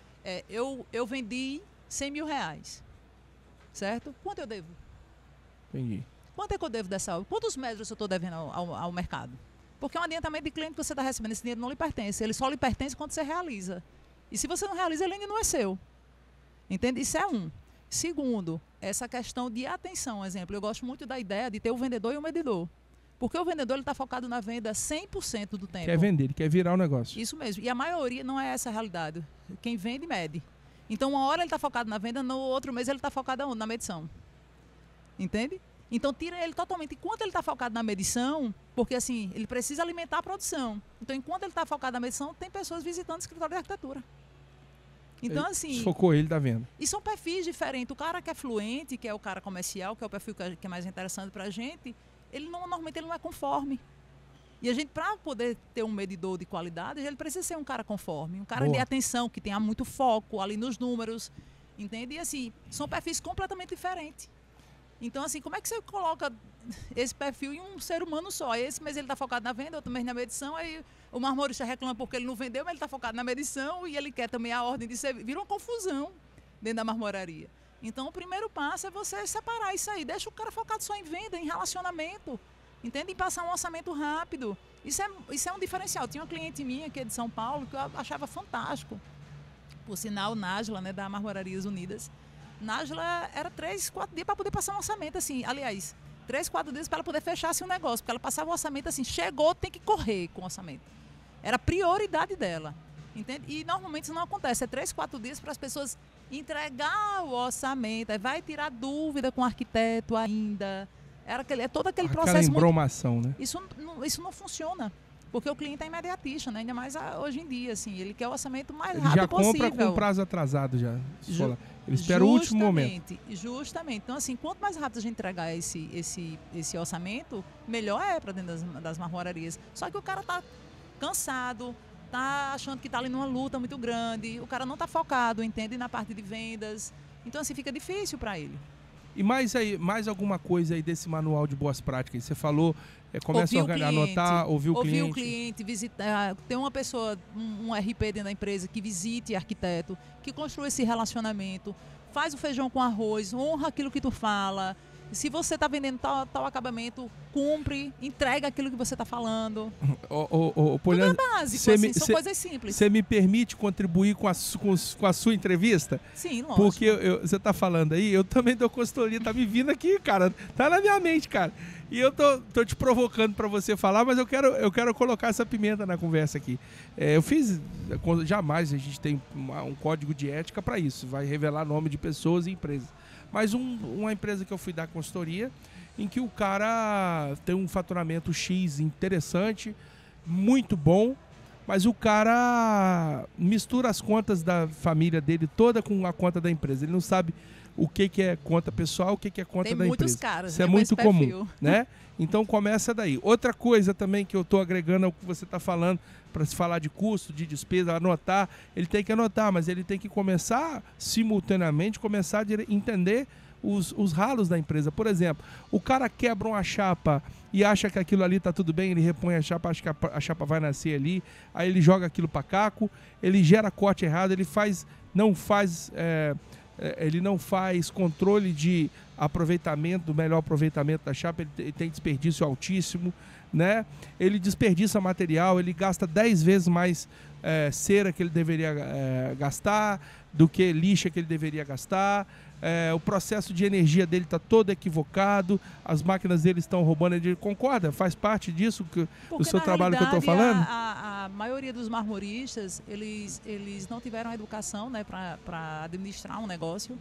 Eu vendi 100 mil reais. Certo? Quanto eu devo? Entendi. Quanto é que eu devo dessa obra? Quantos metros eu estou devendo ao mercado? Porque é um adiantamento de cliente que você está recebendo. Esse dinheiro não lhe pertence. Ele só lhe pertence quando você realiza. E se você não realiza, ele ainda não é seu. Entende? Isso é um. Segundo, essa questão de atenção. Exemplo, eu gosto muito da ideia de ter o vendedor e o medidor. Porque o vendedor está focado na venda 100% do tempo. Quer vender, ele quer virar o negócio. Isso mesmo. E a maioria não é essa a realidade. Quem vende, mede. Então, uma hora ele está focado na venda, no outro mês ele está focado na medição. Entende? Então, tira ele totalmente. Enquanto ele está focado na medição, porque assim, ele precisa alimentar a produção. Então, enquanto ele está focado na medição, tem pessoas visitando o escritório de arquitetura. Então, Ele assim... desfocou ele da venda. E são perfis diferentes. O cara que é fluente, que é o cara comercial, que é o perfil que é mais interessante para a gente, normalmente ele não é conforme. E a gente, para poder ter um medidor de qualidade, ele precisa ser um cara conforme. Um cara de atenção, que tenha muito foco ali nos números. Entende? E assim, são perfis completamente diferentes. Então, assim, como é que você coloca esse perfil em um ser humano só? Esse mês ele está focado na venda, outro mês na medição, aí o marmorista reclama porque ele não vendeu, mas ele está focado na medição e ele quer também a ordem de serviço. Vira uma confusão dentro da marmoraria. Então, o primeiro passo é você separar isso aí. Deixa o cara focado só em venda, em relacionamento. Entende? Em passar um orçamento rápido. Isso é um diferencial. Tinha uma cliente minha que é de São Paulo que eu achava fantástico. Por sinal, Nájila, né, da Marmorarias Unidas. Nájila era 3, 4 dias para poder passar um orçamento, assim, aliás, 3, 4 dias para ela poder fechar assim, um negócio, porque ela passava o orçamento assim, chegou, tem que correr com o orçamento. Era prioridade dela, entende? E normalmente isso não acontece, é 3, 4 dias para as pessoas entregar o orçamento, aí vai tirar dúvida com o arquiteto ainda, é todo aquele processo. Aquela embromação, né? Isso não funciona. Porque o cliente é imediatista, né? Ainda mais hoje em dia, assim. Ele quer o orçamento mais rápido possível. Ele já compra com prazo atrasado já. Ele espera o último momento. Justamente. Então, assim, quanto mais rápido a gente entregar esse orçamento, melhor é para dentro das marmorarias. Só que o cara tá cansado, tá achando que tá ali numa luta muito grande, o cara não tá focado, entende? Na parte de vendas. Então, assim, fica difícil para ele. E mais alguma coisa aí desse manual de boas práticas? Você falou, começa a anotar, ouvir o cliente. Visitar, ter uma pessoa, um RP dentro da empresa que visite arquiteto, que construa esse relacionamento, faz o feijão com arroz, honra aquilo que tu fala. Se você está vendendo tal acabamento, cumpre, entrega aquilo que você está falando. Poliana, tudo é básico, assim, são coisas simples. Você me permite contribuir com a sua entrevista? Sim, lógico. Porque você está falando aí, eu também dou consultoria, tá me vindo aqui, cara. Tá na minha mente, cara. E eu tô te provocando para você falar, mas eu quero colocar essa pimenta na conversa aqui. Eu fiz, jamais a gente tem um código de ética para isso, vai revelar nome de pessoas e empresas. Mas uma empresa que eu fui dar consultoria, em que o cara tem um faturamento X interessante, muito bom, mas o cara mistura as contas da família dele toda com a conta da empresa. Ele não sabe o que é conta pessoal, o que é conta da empresa. Tem muitos caras, isso é muito comum, né? Então começa daí. Outra coisa também que eu estou agregando ao que você está falando, para se falar de custo, de despesa, anotar, ele tem que anotar, mas ele tem que começar simultaneamente, começar a entender os ralos da empresa. Por exemplo, o cara quebra uma chapa e acha que aquilo ali está tudo bem, ele repõe a chapa, acha que a chapa vai nascer ali, aí ele joga aquilo para caco, ele gera corte errado, ele não faz controle de aproveitamento, do melhor aproveitamento da chapa, ele tem desperdício altíssimo, né? Ele desperdiça material, ele gasta 10 vezes mais cera que ele deveria gastar, do que lixa que ele deveria gastar, o processo de energia dele está todo equivocado, as máquinas dele estão roubando, ele concorda? Faz parte disso, do seu trabalho que eu estou falando? A maioria dos marmoristas, eles não tiveram educação, né, para administrar um negócio.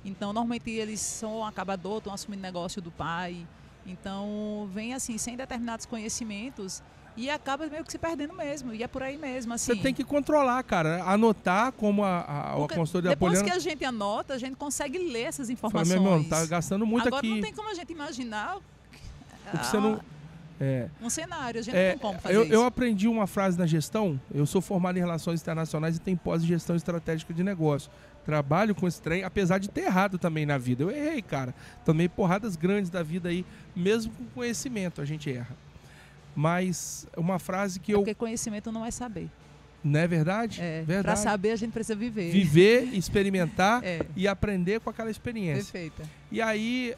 Então, normalmente, eles são um acabador, estão assumindo negócio do pai. Então, vem assim, sem determinados conhecimentos e acaba meio que se perdendo mesmo. E é por aí mesmo, assim. Você tem que controlar, cara. Anotar como a consultoria da Poliana... Depois que a gente anota, a gente consegue ler essas informações. Fala, meu irmão, tá gastando muito Agora, aqui. Agora não tem como a gente imaginar... Você não... um cenário, a gente não tem como fazer isso. Eu aprendi uma frase na gestão, eu sou formado em relações internacionais e tenho pós em gestão estratégica de negócio. Trabalho com esse trem, apesar de ter errado também na vida. Eu errei, cara. Tomei porradas grandes da vida aí, mesmo com conhecimento a gente erra. Mas uma frase que Porque conhecimento não é saber. Não é verdade? Verdade. Para saber a gente precisa viver. Viver, experimentar e aprender com aquela experiência. Perfeita. E aí,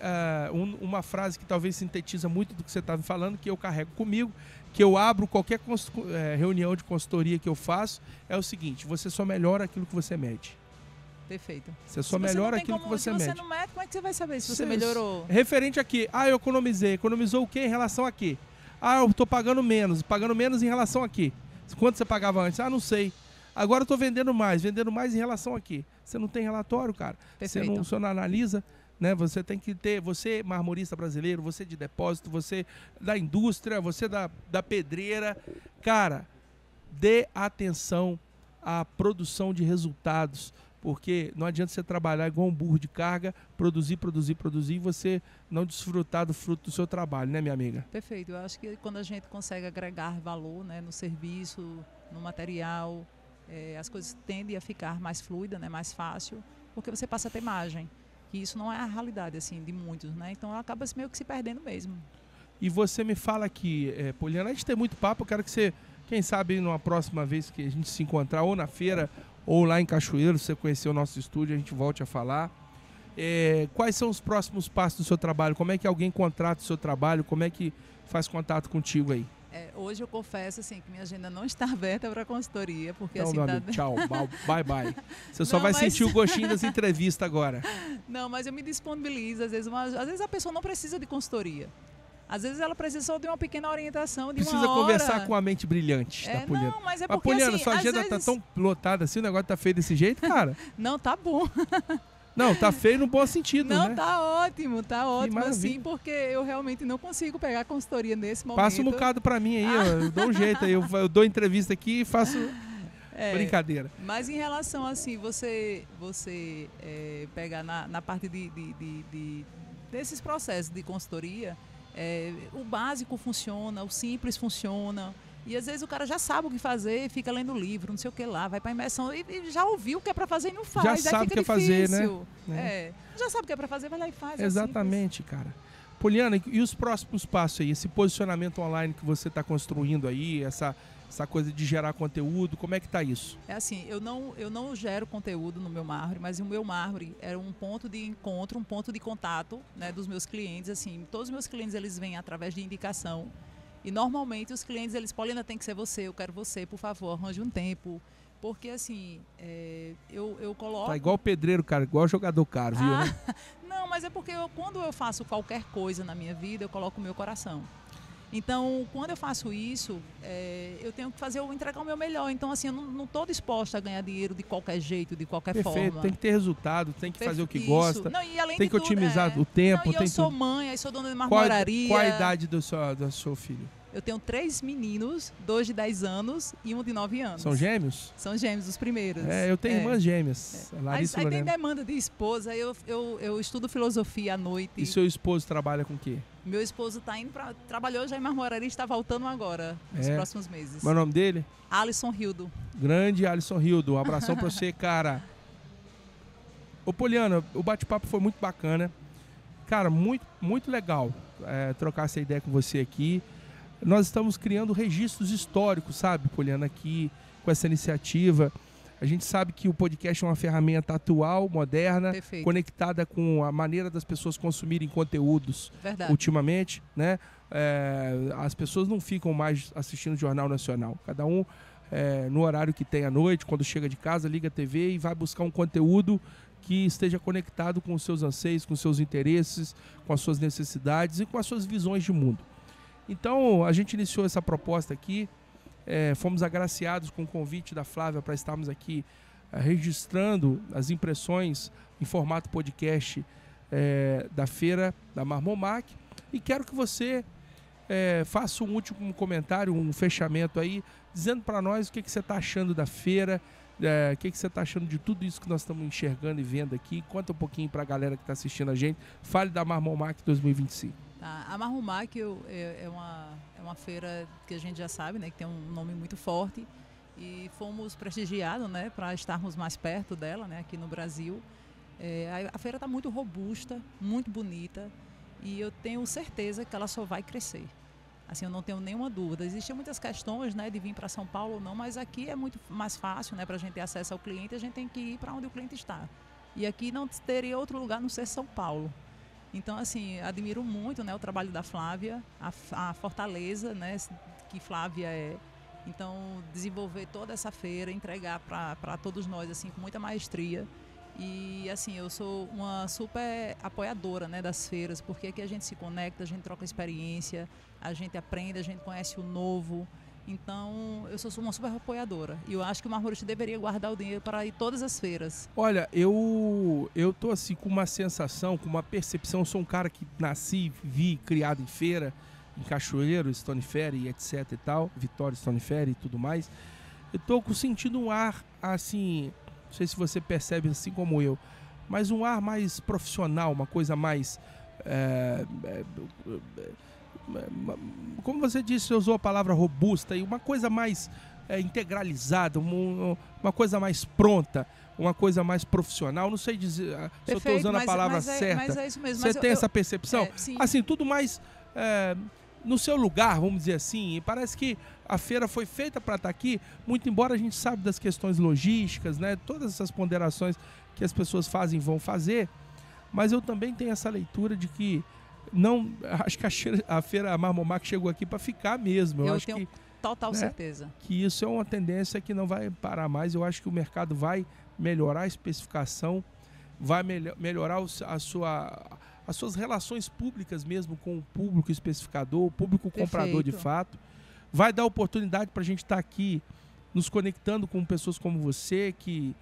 uma frase que talvez sintetiza muito do que você estava falando, que eu carrego comigo, que eu abro qualquer reunião de consultoria que eu faço, é o seguinte: você só melhora aquilo que você mede. Perfeito. Você só melhora aquilo que você mede. Se você não mede, como é que você vai saber se você melhorou? Referente aqui, eu economizei. Economizou o quê em relação a quê? Eu estou pagando menos em relação a quê? Quanto você pagava antes? Não sei. Agora eu estou vendendo mais em relação a quê? Você não tem relatório, cara. Você não analisa, né? Você tem que ter, você marmorista brasileiro, você de depósito, você da indústria, você da pedreira, cara, dê atenção à produção de resultados, porque não adianta você trabalhar igual um burro de carga, produzir e você não desfrutar do fruto do seu trabalho, né, minha amiga? Perfeito. Eu acho que quando a gente consegue agregar valor, né, no serviço, no material, as coisas tendem a ficar mais fluida, né, mais fácil, porque você passa a ter margem. Que isso não é a realidade assim de muitos, né? Então acaba meio que se perdendo mesmo. E você me fala aqui, Poliana, a gente tem muito papo, eu quero que você, quem sabe numa próxima vez que a gente se encontrar, ou na feira, ou lá em Cachoeiro, você conhecer o nosso estúdio, a gente volte a falar. Quais são os próximos passos do seu trabalho? Como é que alguém contrata o seu trabalho? Como é que faz contato contigo aí? Hoje eu confesso assim, que minha agenda não está aberta para consultoria, porque não, assim meu amigo, tchau, bye. Você só vai sentir o gostinho das entrevistas agora. Não, mas eu me disponibilizo. Às vezes a pessoa não precisa de consultoria. Às vezes ela precisa só de uma pequena orientação, de precisa uma hora. Conversar com a mente brilhante da Poliana. Não, mas é porque Poliana, assim, sua agenda tá tão lotada assim, o negócio tá feio desse jeito, cara? Não, tá bom. Não, tá feio no bom sentido, não, né? Tá ótimo assim, porque eu realmente não consigo pegar consultoria nesse momento. Passa um bocado pra mim aí, eu dou um jeito aí, eu dou entrevista aqui e faço brincadeira. Mas em relação assim, você pegar na parte desses processos de consultoria, o básico funciona, o simples funciona. E às vezes o cara já sabe o que fazer, fica lendo livro, não sei o que lá, vai pra imersão e já ouviu o que é pra fazer e não faz. Já aí sabe o que é difícil. fazer, né? Já sabe o que é pra fazer, vai lá e faz. Exatamente, cara. Poliana, e os próximos passos aí? Esse posicionamento online que você está construindo aí, essa coisa de gerar conteúdo, como é que tá isso? Assim, eu não gero conteúdo no meu mármore, mas o meu mármore era um ponto de encontro, um ponto de contato, né, dos meus clientes. Assim, todos os meus clientes eles vêm através de indicação. E normalmente os clientes, Poliana, tem que ser você, eu quero você, por favor, arranje um tempo. Porque assim, eu coloco... Tá igual o pedreiro, cara, igual jogador caro, viu, né? Não, mas é porque quando eu faço qualquer coisa na minha vida, eu coloco o meu coração. Então, quando eu faço isso, eu tenho que entregar o meu melhor. Então, assim, eu não estou disposta a ganhar dinheiro de qualquer jeito, de qualquer forma. Tem que ter resultado, tem que fazer o que gosta, não, e além tem de que otimizar o tempo. Eu sou mãe, aí sou dona de marmoraria. Qual a idade do seu filho? Eu tenho 3 meninos, 2 de 10 anos e 1 de 9 anos. São gêmeos? São gêmeos, os primeiros. Eu tenho irmãs gêmeas, Larissa e Aí Lorena. tem demanda de esposa, eu estudo filosofia à noite. E seu esposo trabalha com o quê? Meu esposo trabalhou já em marmoraria e está voltando agora, nos próximos meses. Qual é o nome dele? Alisson Hildo. Grande Alisson Hildo, um abração pra você, cara. Ô Poliana, o bate-papo foi muito bacana. Cara, muito, muito legal trocar essa ideia com você aqui. Nós estamos criando registros históricos, sabe, Poliana, aqui com essa iniciativa. A gente sabe que o podcast é uma ferramenta atual, moderna, Perfeito. Conectada com a maneira das pessoas consumirem conteúdos. Verdade. Ultimamente, né? As pessoas não ficam mais assistindo o Jornal Nacional. Cada um, no horário que tem à noite, quando chega de casa, liga a TV e vai buscar um conteúdo que esteja conectado com os seus anseios, com os seus interesses, com as suas necessidades e com as suas visões de mundo. Então, a gente iniciou essa proposta aqui, fomos agraciados com o convite da Flávia para estarmos aqui registrando as impressões em formato podcast da feira da Marmomac. E quero que você faça um último comentário, um fechamento aí, dizendo para nós o que você está achando da feira, o que você está achando de tudo isso que nós estamos enxergando e vendo aqui. Conta um pouquinho para a galera que está assistindo a gente. Fale da Marmomac 2025. A Marmomac é uma feira que a gente já sabe, né, que tem um nome muito forte, e fomos prestigiados, né, para estarmos mais perto dela, né, aqui no Brasil. A feira está muito robusta, muito bonita, e eu tenho certeza que ela só vai crescer. Assim, eu não tenho nenhuma dúvida. Existem muitas questões, né, de vir para São Paulo ou não, mas aqui é muito mais fácil, né, para a gente ter acesso ao cliente, a gente tem que ir para onde o cliente está. E aqui não teria outro lugar a não ser São Paulo. Então, assim, admiro muito, né, o trabalho da Flávia, a fortaleza, né, que Flávia é. Então, desenvolver toda essa feira, entregar para todos nós, assim, com muita maestria. E, assim, eu sou uma super apoiadora, né, das feiras, porque aqui a gente se conecta, a gente troca experiência, a gente aprende, a gente conhece o novo. Então, eu sou uma super apoiadora. E eu acho que o marmorista deveria guardar o dinheiro para ir todas as feiras. Olha, eu tô assim com uma sensação, com uma percepção. Eu sou um cara que nasci, vi, criado em feira, em Cachoeiro, Stone Ferry, etc e tal, Vitória, Stone Ferry e tudo mais. Eu tô sentindo um ar assim, não sei se você percebe assim como eu, mas um ar mais profissional, uma coisa mais... como você disse, você usou a palavra robusta, e uma coisa mais integralizada, uma coisa mais pronta, uma coisa mais profissional. Não sei dizer se eu estou usando a palavra certa. Mas é isso mesmo. Você tem essa percepção? Sim. Assim, tudo mais no seu lugar, vamos dizer assim. E parece que a feira foi feita para estar aqui, muito embora a gente sabe das questões logísticas, né? Todas essas ponderações que as pessoas fazem vão fazer, mas eu também tenho essa leitura de que não, acho que a feira Marmomac chegou aqui para ficar mesmo. Eu acho tenho que, total certeza que isso é uma tendência que não vai parar mais. Eu acho que o mercado vai melhorar a especificação, vai melhorar as suas relações públicas mesmo com o público especificador, o público comprador de fato. Vai dar oportunidade para a gente estar aqui nos conectando com pessoas como você que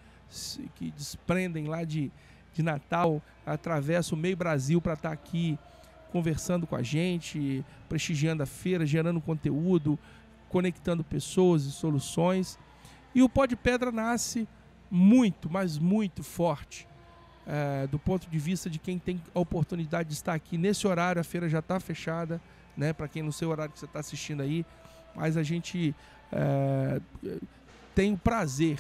desprendem lá de Natal, atravessa o meio Brasil para estar aqui conversando com a gente, prestigiando a feira, gerando conteúdo, conectando pessoas e soluções. E o Pó de Pedra nasce muito, mas muito forte, do ponto de vista de quem tem a oportunidade de estar aqui. Nesse horário, a feira já está fechada, né? Para quem não sei o horário que você está assistindo aí, mas a gente tem o prazer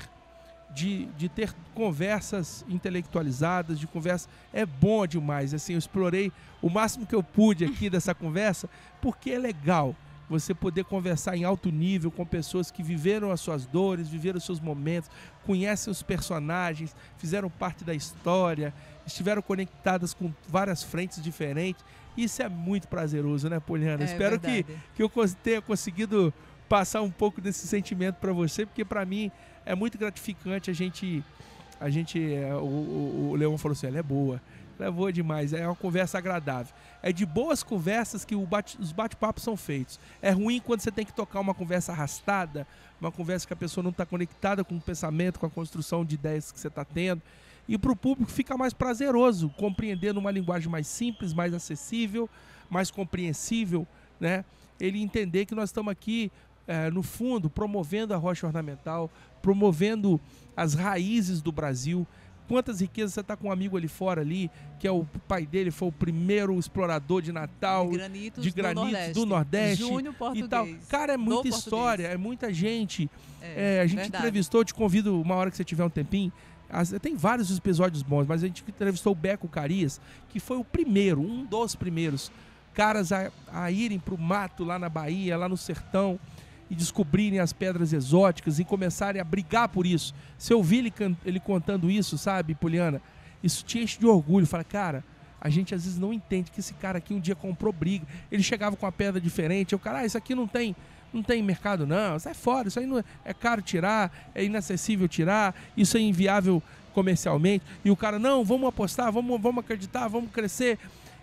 de ter conversas intelectualizadas, de conversa. É bom demais, assim, eu explorei o máximo que eu pude aqui dessa conversa, porque é legal você poder conversar em alto nível com pessoas que viveram as suas dores, viveram os seus momentos, conhecem os personagens, fizeram parte da história, estiveram conectadas com várias frentes diferentes. Isso é muito prazeroso, né, Poliana? Espero que eu tenha conseguido passar um pouco desse sentimento para você, porque para mim é muito gratificante o Leão falou assim, ela é boa demais, é uma conversa agradável. É de boas conversas que os bate-papos são feitos. É ruim quando você tem que tocar uma conversa arrastada, uma conversa que a pessoa não está conectada com o pensamento, com a construção de ideias que você está tendo. E para o público fica mais prazeroso, compreendendo uma linguagem mais simples, mais acessível, mais compreensível, né? Ele entender que nós estamos aqui, no fundo, promovendo a rocha ornamental, promovendo as raízes do Brasil. Quantas riquezas. Você está com um amigo ali fora, ali, que é o pai dele, foi o primeiro explorador de Natal, de granitos do Nordeste. Júnior Português. E tal. Cara, é muita história, é muita gente. A gente entrevistou, te convido uma hora que você tiver um tempinho. Tem vários episódios bons, mas a gente entrevistou o Beco Carias, que foi o primeiro, um dos primeiros caras a irem para o mato lá na Bahia, lá no sertão, e descobrirem as pedras exóticas e começarem a brigar por isso. Se eu ouvir ele contando isso, sabe, Poliana, isso te enche de orgulho. Fala, cara, a gente às vezes não entende que esse cara aqui um dia comprou briga. Ele chegava com uma pedra diferente, o cara, isso aqui não tem mercado não, sai fora, isso aí não é caro tirar, é inacessível tirar, isso é inviável comercialmente. E o cara, não, vamos apostar, vamos acreditar, vamos crescer.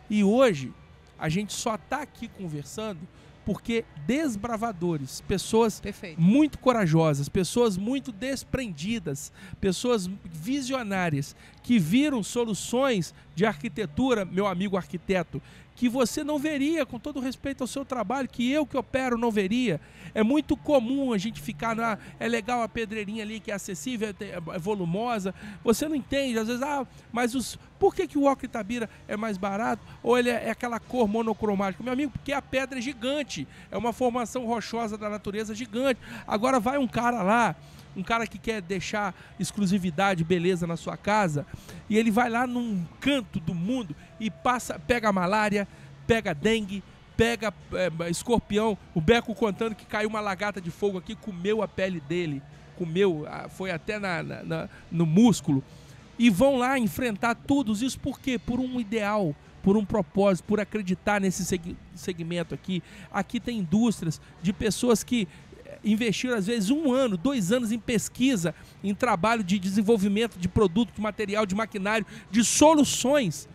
E hoje a gente só está aqui conversando porque desbravadores, pessoas muito corajosas, pessoas muito desprendidas, pessoas visionárias, que viram soluções de arquitetura, meu amigo arquiteto, que você não veria, com todo respeito ao seu trabalho, que opero não veria. É muito comum a gente ficar é legal a pedreirinha ali que é acessível, é volumosa, você não entende, às vezes, mas por que o ocre Itabira é mais barato? Ou ele é aquela cor monocromática? Meu amigo, porque a pedra é gigante, é uma formação rochosa da natureza gigante. Agora vai um cara lá, um cara que quer deixar exclusividade, beleza na sua casa, e ele vai lá num canto do mundo e pega a malária, pega a dengue, pega escorpião. O Beco contando que caiu uma lagarta de fogo aqui, comeu a pele dele, foi até no músculo, e vão lá enfrentar tudo isso. Por quê? Por um ideal, por um propósito, por acreditar nesse segmento aqui. Aqui tem indústrias de pessoas que investiram às vezes 1 ano, 2 anos em pesquisa, em trabalho de desenvolvimento de produto, de material, de maquinário, de soluções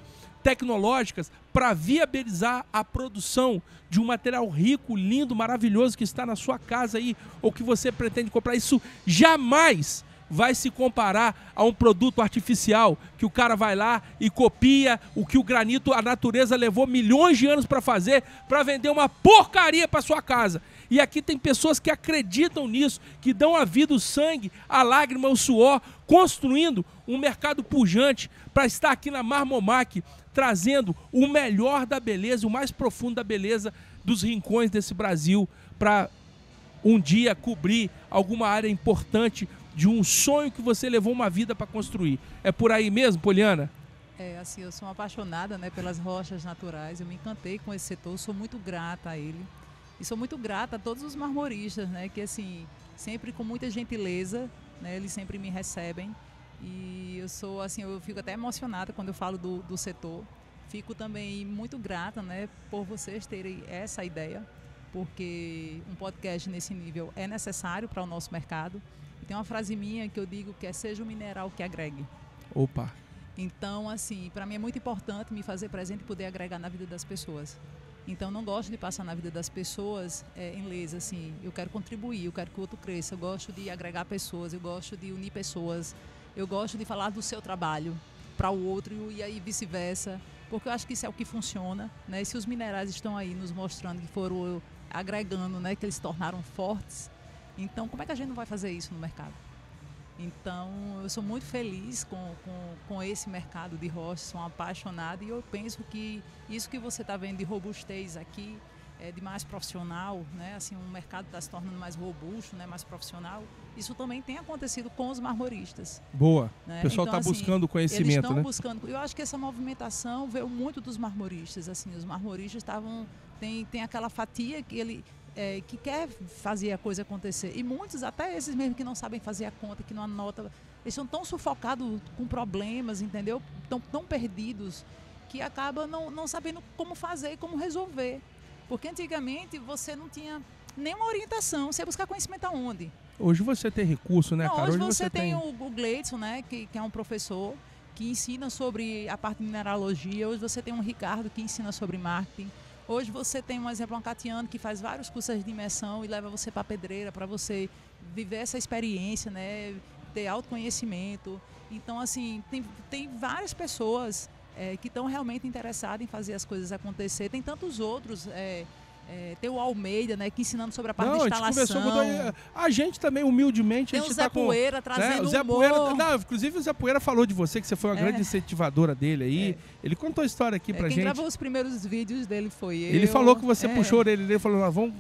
tecnológicas para viabilizar a produção de um material rico, lindo, maravilhoso que está na sua casa aí, ou que você pretende comprar. Isso jamais vai se comparar a um produto artificial que o cara vai lá e copia o que o granito, a natureza levou milhões de anos para fazer, para vender uma porcaria para sua casa. E aqui tem pessoas que acreditam nisso, que dão a vida, o sangue, a lágrima, o suor, construindo um mercado pujante para estar aqui na Marmomac, trazendo o melhor da beleza, o mais profundo da beleza dos rincões desse Brasil, para um dia cobrir alguma área importante de um sonho que você levou uma vida para construir. É por aí mesmo, Poliana? Assim, eu sou uma apaixonada, né, pelas rochas naturais, eu me encantei com esse setor, sou muito grata a ele. E sou muito grata a todos os marmoristas, né, que assim, sempre com muita gentileza, né, eles sempre me recebem. E eu sou assim, eu fico até emocionada quando eu falo do setor. Fico também muito grata, né, por vocês terem essa ideia, porque um podcast nesse nível é necessário para o nosso mercado. E tem uma frase minha que eu digo que é: seja um mineral que agregue. Opa! Então, assim, para mim é muito importante me fazer presente e poder agregar na vida das pessoas. Então, não gosto de passar na vida das pessoas em leis, assim, eu quero contribuir, eu quero que o outro cresça, eu gosto de agregar pessoas, eu gosto de unir pessoas, eu gosto de falar do seu trabalho para o outro e aí vice-versa, porque eu acho que isso é o que funciona, né? E se os minerais estão aí nos mostrando que foram agregando, né, que eles se tornaram fortes, então como é que a gente não vai fazer isso no mercado? Então, eu sou muito feliz com esse mercado de rochas, sou apaixonada e eu penso que isso que você está vendo de robustez aqui, de mais profissional, né? Assim, o mercado está se tornando mais robusto, né? Mais profissional, isso também tem acontecido com os marmoristas. Boa, né? O pessoal está então, buscando conhecimento, eles estão né? buscando, eu acho que essa movimentação veio muito dos marmoristas, assim, os marmoristas tem aquela fatia que quer fazer a coisa acontecer. E muitos, até esses mesmo que não sabem fazer a conta, que não anotam, eles estão tão sufocados com problemas, entendeu? Tão perdidos, que acabam não sabendo como fazer e como resolver. Porque antigamente você não tinha nenhuma orientação, você ia buscar conhecimento aonde? Hoje você tem recurso, né, não, cara? Hoje você tem o Gleidson, né, que é um professor que ensina sobre a parte de mineralogia. Hoje você tem um Ricardo que ensina sobre marketing. Hoje você tem um exemplo, um Catiano, que faz vários cursos de imersão e leva você para a pedreira, para você viver essa experiência, né? Ter autoconhecimento. Então, assim, tem várias pessoas que estão realmente interessadas em fazer as coisas acontecer. Tem tantos outros, tem o Almeida, né, que ensinando sobre a parte de instalação. A gente também, humildemente, tem a gente o Zé Poeira trazendo o Zé humor. Poeira, inclusive o Zé Poeira falou de você, que você foi uma grande incentivadora dele aí. Ele contou a história aqui pra gente. Quem gravou os primeiros vídeos dele foi eu. Ele falou que você puxou ele falou, vamos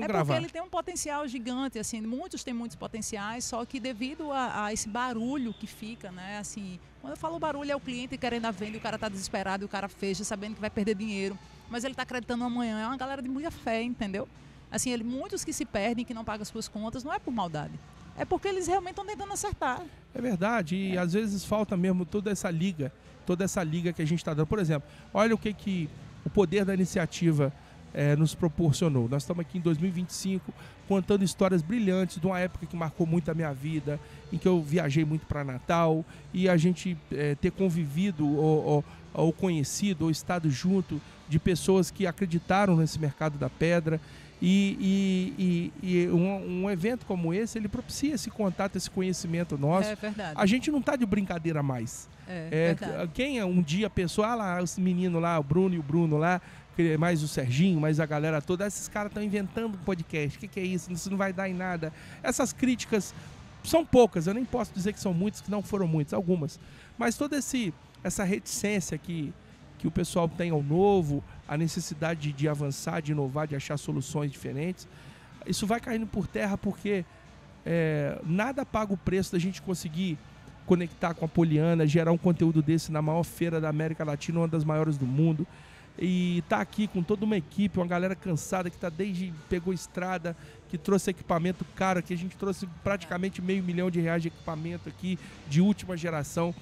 gravar. Porque ele tem um potencial gigante, assim, muitos têm muitos potenciais, só que devido a esse barulho que fica, né, assim, quando eu falo barulho é o cliente querendo a venda, e o cara tá desesperado, e o cara fecha sabendo que vai perder dinheiro, mas ele tá acreditando amanhã, é uma galera de muita fé, entendeu? Assim, muitos que se perdem, que não pagam as suas contas, não é por maldade, é porque eles realmente estão tentando acertar. É verdade, e às vezes falta mesmo toda essa liga que a gente está dando. Por exemplo, olha o que o poder da iniciativa nos proporcionou. Nós estamos aqui em 2025 contando histórias brilhantes de uma época que marcou muito a minha vida, em que eu viajei muito para Natal, e a gente ter convivido ou conhecido ou estado junto de pessoas que acreditaram nesse mercado da pedra. E um evento como esse, ele propicia esse contato, esse conhecimento nosso. É verdade. A gente não está de brincadeira mais. Quem um dia pensou, lá, os meninos lá, o Bruno e o Bruno lá, mais o Serginho, mais a galera toda, esses caras estão inventando um podcast, o que é isso? Isso não vai dar em nada. Essas críticas são poucas, eu nem posso dizer que são muitas, que não foram muitas, algumas. Mas toda essa reticência que o pessoal tem ao novo, a necessidade de avançar, de inovar, de achar soluções diferentes, isso vai caindo por terra porque nada paga o preço da gente conseguir conectar com a Poliana, gerar um conteúdo desse na maior feira da América Latina, uma das maiores do mundo, e tá aqui com toda uma equipe, uma galera cansada que pegou estrada, que trouxe equipamento caro, que a gente trouxe praticamente R$500 mil de equipamento aqui de última geração,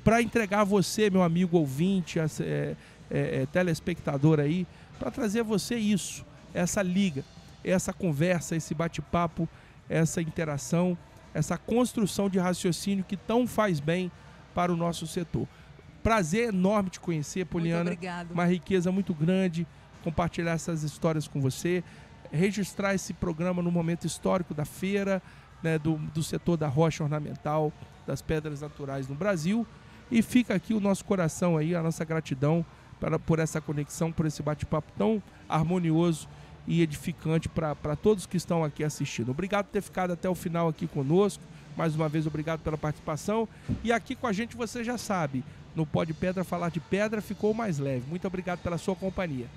para entregar a você, meu amigo ouvinte, telespectador aí, para trazer a você isso, essa liga, essa conversa, esse bate-papo, essa interação, essa construção de raciocínio que tão faz bem para o nosso setor. Prazer enorme te conhecer, Poliana. Muito obrigado. Uma riqueza muito grande compartilhar essas histórias com você, registrar esse programa no momento histórico da feira, né, do setor da rocha ornamental, das pedras naturais no Brasil. E fica aqui o nosso coração aí, a nossa gratidão por essa conexão, por esse bate-papo tão harmonioso e edificante para todos que estão aqui assistindo. Obrigado por ter ficado até o final aqui conosco. Mais uma vez, obrigado pela participação. E aqui com a gente, você já sabe, no Pó de Pedra, falar de pedra ficou mais leve. Muito obrigado pela sua companhia.